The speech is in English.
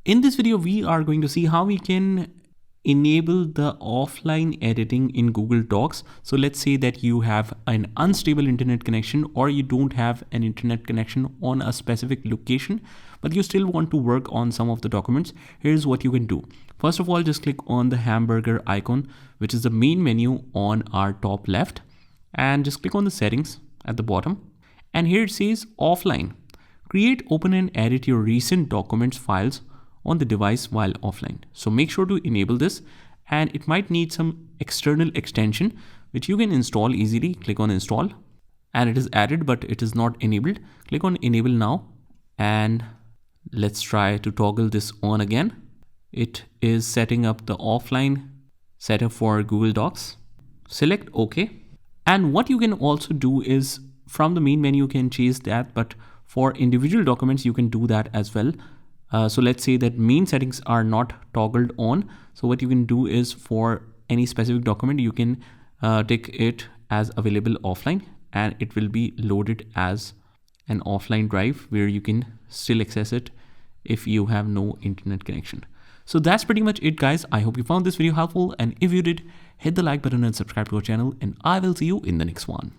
In this video, we are going to see how we can enable the offline editing in Google Docs. So let's say that you have an unstable internet connection, or you don't have an internet connection on a specific location, but you still want to work on some of the documents. Here's what you can do. First of all, just click on the hamburger icon, which is the main menu on our top left, and just click on the settings at the bottom. And here it says offline. Create, open and edit your recent documents files on the device while offline. So make sure to enable this, and it might need some external extension which you can install easily. Click on install, and it is added but it is not enabled. Click on enable now, and let's try to toggle this on again. It is setting up the offline setup for Google Docs. Select OK. And what you can also do is from the main menu you can change that, but for individual documents you can do that as well. So let's say that main settings are not toggled on. So what you can do is for any specific document, you can take it as available offline, and it will be loaded as an offline drive where you can still access it if you have no internet connection. So that's pretty much it, guys. I hope you found this video helpful, and if you did, hit the like button and subscribe to our channel, and I will see you in the next one.